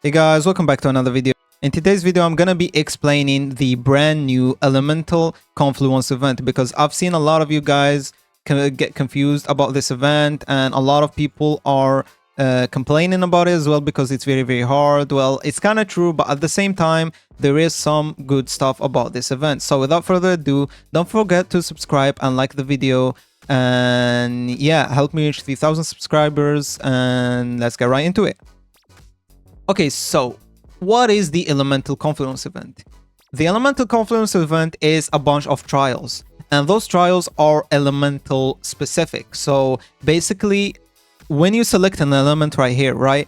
Hey guys, welcome back to another video. In today's video, I'm gonna be explaining the brand new Elemental Confluence event because I've seen a lot of you guys get confused about this event, and a lot of people are complaining about it as well because it's very hard. Well, it's kind of true, but at the same time, there is some good stuff about this event. So without further ado, don't forget to subscribe and like the video, and yeah, help me reach 3,000 subscribers, and let's get right into it. Okay, so what is the Elemental Confluence event? The Elemental Confluence event is a bunch of trials, and those trials are elemental specific. So basically, when you select an element right here, right,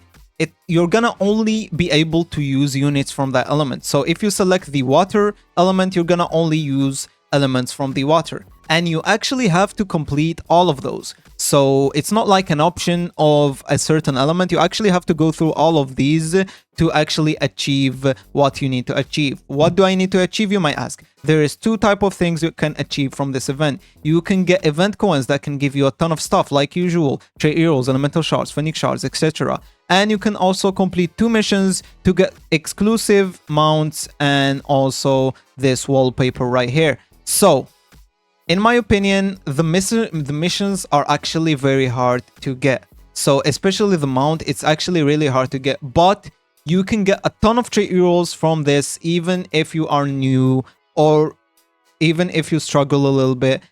you're gonna only be able to use units from that element. So if you select the water element, you're gonna only use elements from the water, and you actually have to complete all of those. So it's not like an option of a certain element. You actually have to go through all of these to actually achieve what you need to achieve. What do I need to achieve, you might ask? There is two type of things you can achieve from this event. You can get event coins that can give you a ton of stuff like usual, trait Rerolls, elemental shards, phoenix shards, etc. And you can also complete 2 missions to get exclusive mounts and also this wallpaper right here. So in my opinion, the missions are actually very hard to get. So especially the mount, it's actually really hard to get. But you can get a ton of trait Rerolls from this, even if you are new or even if you struggle a little bit.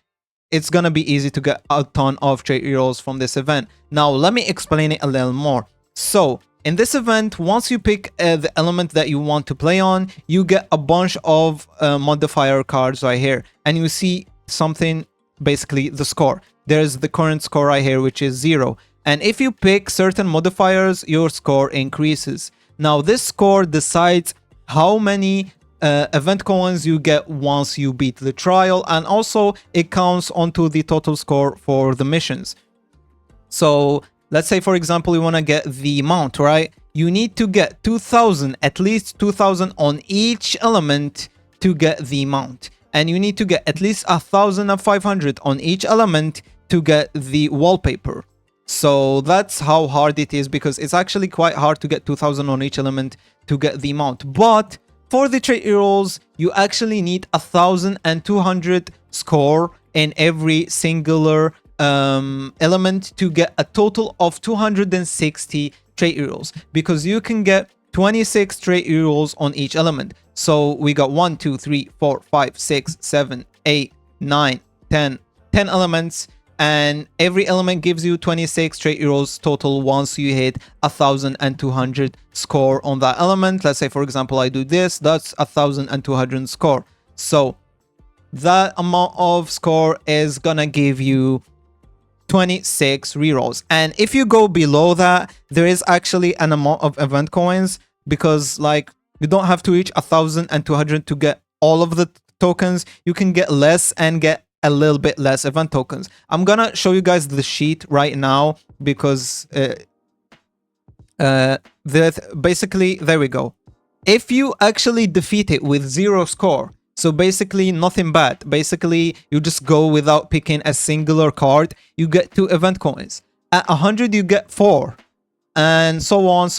It's gonna be easy to get a ton of trait Rerolls from this event. Now, let me explain it a little more. So in this event, once you pick the element that you want to play on, you get a bunch of modifier cards right here, and you see something, basically the score. There's the current score right here, which is 0, and if you pick certain modifiers, your score increases. Now this score decides how many event coins you get once you beat the trial, and also it counts onto the total score for the missions. So let's say, for example, you want to get the mount, right? You need to get 2,000, at least 2,000 on each element to get the mount. And you need to get at least 1,500 on each element to get the wallpaper. So that's how hard it is, because it's actually quite hard to get 2,000 on each element to get the mount. But for the trait Rerolls, you actually need 1,200 score in every singular element to get a total of 260 trait Rerolls, because you can get 26 trait Rerolls on each element. So we got 1, 2, 3, 4, 5, 6, 7, 8, 9, 10 elements, and every element gives you 26 trait Rerolls total once you hit 1,200 score on that element. Let's say, for example, I do this, that's 1,200 score. So that amount of score is gonna give you 26 Rerolls. And if you go below that, there is actually an amount of event coins, because like you don't have to reach 1,200 to get all of the tokens. You can get less and get a little bit less event tokens. I'm gonna show you guys the sheet right now, because basically, there we go. If you actually defeat it with 0 score, so basically nothing bad, basically you just go without picking a singular card, you get 2 event coins. At 100 you get 4, and so on.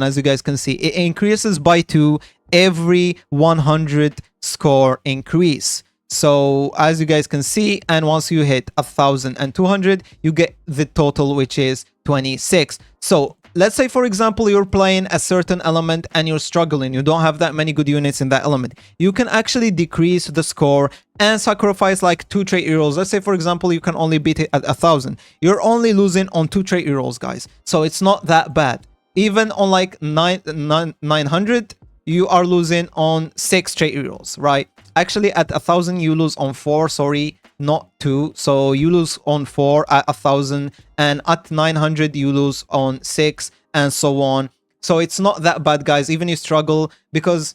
As you guys can see, it increases by 2 every 100 score increase. So as you guys can see, and once you hit 1,200, you get the total, which is 26. So let's say, for example, you're playing a certain element and you're struggling. You don't have that many good units in that element. You can actually decrease the score and sacrifice like 2 trait Rerolls. Let's say, for example, you can only beat it at 1,000. You're only losing on 2 trait Rerolls, guys. So it's not that bad. Even on like 900, you are losing on 6 trait Rerolls, right? Actually, at 1,000, you lose on 4, sorry, not 2. So you lose on 4 at 1,000, and at 900, you lose on 6, and so on. So it's not that bad, guys, even you struggle, because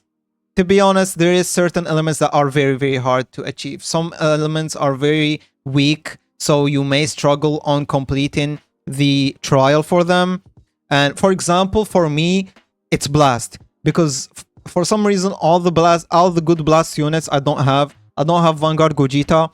to be honest, there is certain elements that are very hard to achieve. Some elements are very weak, so you may struggle on completing the trial for them. And for example, for me, it's Blast, because for some reason, all the good blast units I don't have. I don't have Vanguard Gogeta,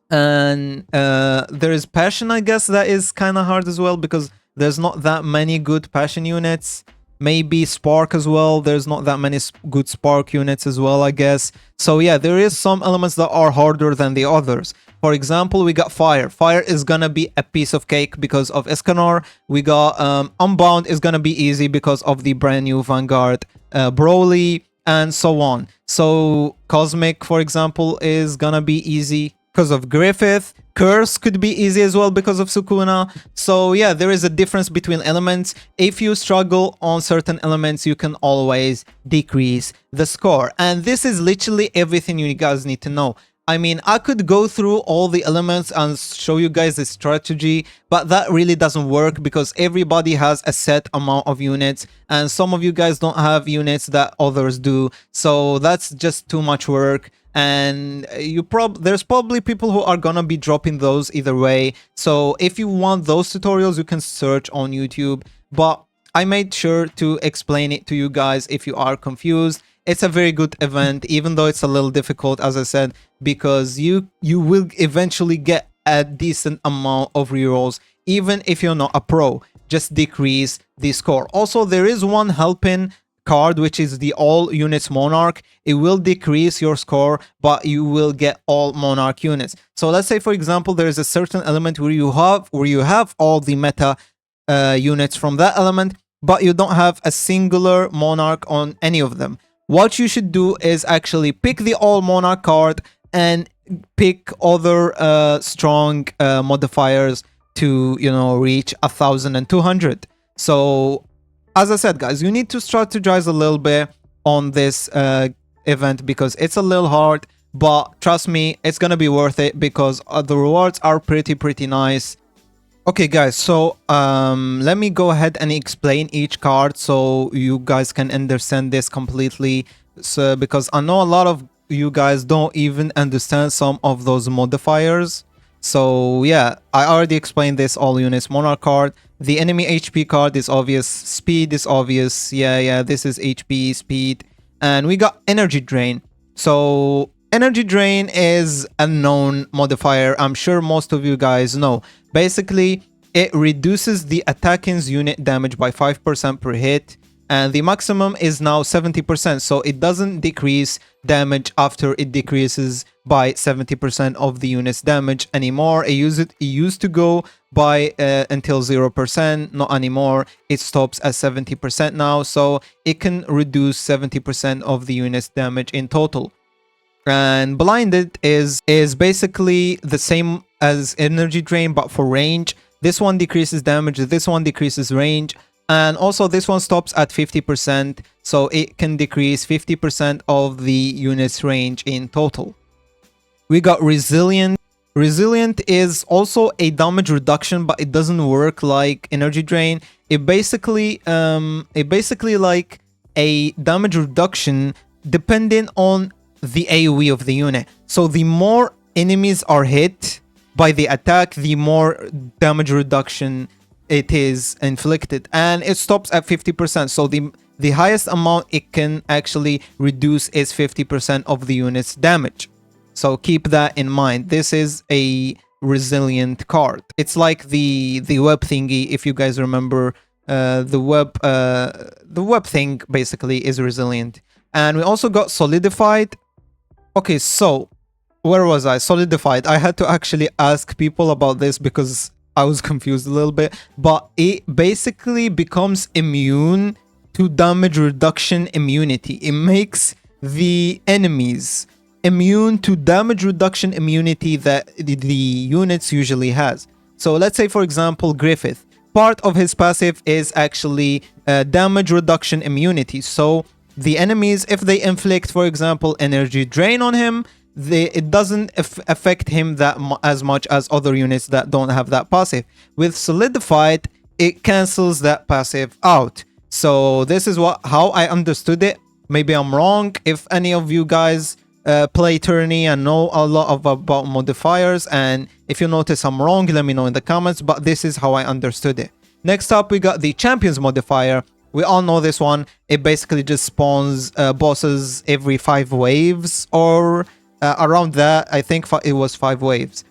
and there is Passion, I guess, that is kind of hard as well, because there's not that many good Passion units. maybe Spark as well. There's not that many good Spark units as well, I guess. So yeah, there is some elements that are harder than the others. For example, we got Fire. Fire is gonna be a piece of cake because of Escanor. We got Unbound is gonna be easy because of the brand new Vanguard Broly, and so on. So Cosmic, for example, is gonna be easy because of Griffith. Curse could be easy as well because of Sukuna. So yeah, there is a difference between elements. If you struggle on certain elements, you can always decrease the score. And this is literally everything you guys need to know. I mean, I could go through all the elements and show you guys the strategy, but that really doesn't work because everybody has a set amount of units and some of you guys don't have units that others do. So that's just too much work. And there's probably people who are gonna be dropping those either way. So if you want those tutorials, you can search on YouTube. But I made sure to explain it to you guys if you are confused. It's a very good event, even though it's a little difficult, as I said, because you will eventually get a decent amount of rerolls, even if you're not a pro. Just decrease the score. Also, there is one helping card, which is the all units monarch. It will decrease your score, but you will get all monarch units. So let's say, for example, there is a certain element where you have all the meta units from that element, but you don't have a singular monarch on any of them. What you should do is actually pick the all monarch card and pick other strong modifiers to, you know, reach 1,200. So as I said, guys, you need to strategize a little bit on this event because it's a little hard, but trust me, it's gonna be worth it because the rewards are pretty nice. Okay guys, so let me go ahead and explain each card so you guys can understand this completely. So because I know a lot of you guys don't even understand some of those modifiers. So yeah, I already explained this all units monarch card. The enemy HP card is obvious, speed is obvious. Yeah, this is HP, speed. And we got energy drain. So energy drain is a known modifier. I'm sure most of you guys know. Basically, it reduces the attacking's unit damage by 5% per hit, and the maximum is now 70%, so it doesn't decrease damage after it decreases by 70% of the unit's damage anymore. It used to go by until 0%, not anymore. It stops at 70% now, so it can reduce 70% of the unit's damage in total. And blinded is basically the same as energy drain, but for range. This one decreases damage, this one decreases range, and also this one stops at 50%, so it can decrease 50% of the unit's range in total. We got resilient. Resilient is also a damage reduction, but it doesn't work like energy drain. It basically like a damage reduction depending on the AoE of the unit. So the more enemies are hit by the attack, the more damage reduction it is inflicted, and it stops at 50%. So the highest amount it can actually reduce is 50% of the unit's damage. So keep that in mind. This is a resilient card. It's like the web thingy, if you guys remember. The web thing basically is resilient. And we also got solidified. Okay, so where was I? Solidified. I had to actually ask people about this because I was confused a little bit. But it basically becomes immune to damage reduction immunity. It makes the enemies immune to damage reduction immunity that the units usually has. So let's say, for example, Griffith. Part of his passive is actually damage reduction immunity. So the enemies, if they inflict, for example, energy drain on him, it doesn't affect him as much as other units that don't have that passive. With solidified, it cancels that passive out. So this is how I understood it. Maybe I'm wrong. If any of you guys play tourney and know a lot about modifiers, and if you notice I'm wrong, let me know in the comments, but this is how I understood it. Next up, we got the champions modifier. We all know this one. It basically just spawns bosses every 5 waves, or around that. I think it was 5 waves.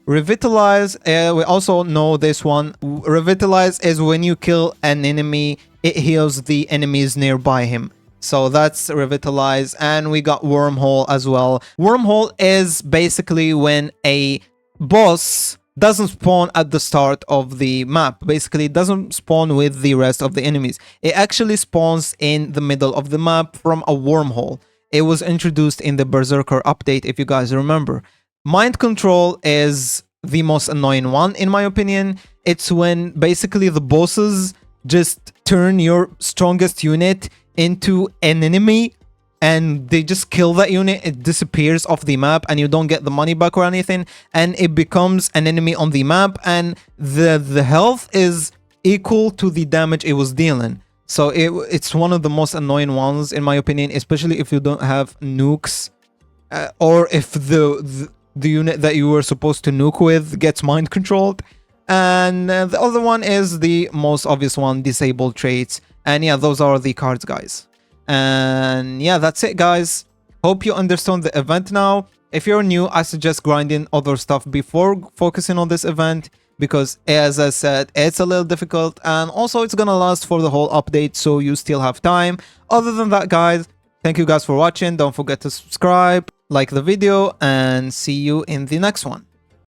Revitalize, we also know this one. Revitalize is when you kill an enemy it heals the enemies nearby him. So that's Revitalize. And we got Wormhole as well. Wormhole is basically when a boss doesn't spawn at the start of the map. Basically, it doesn't spawn with the rest of the enemies. It actually spawns in the middle of the map from a wormhole. It was introduced in the Berserker update, if you guys remember. Mind Control is the most annoying one, in my opinion. It's when basically the bosses just turn your strongest unit into an enemy and they just kill that unit. It disappears off the map and you don't get the money back or anything, and it becomes an enemy on the map, and the health is equal to the damage it was dealing. So it's one of the most annoying ones, in my opinion, especially if you don't have nukes, or if the unit that you were supposed to nuke with gets mind controlled. And the other one is the most obvious one, disable traits. And yeah, those are the cards, guys. And yeah, that's it, guys. Hope you understand the event now. If you're new, I suggest grinding other stuff before focusing on this event, because as I said, it's a little difficult, and also it's gonna last for the whole update, so you still have time. Other than that, guys, thank you guys for watching. Don't forget to subscribe, like the video, and see you in the next one.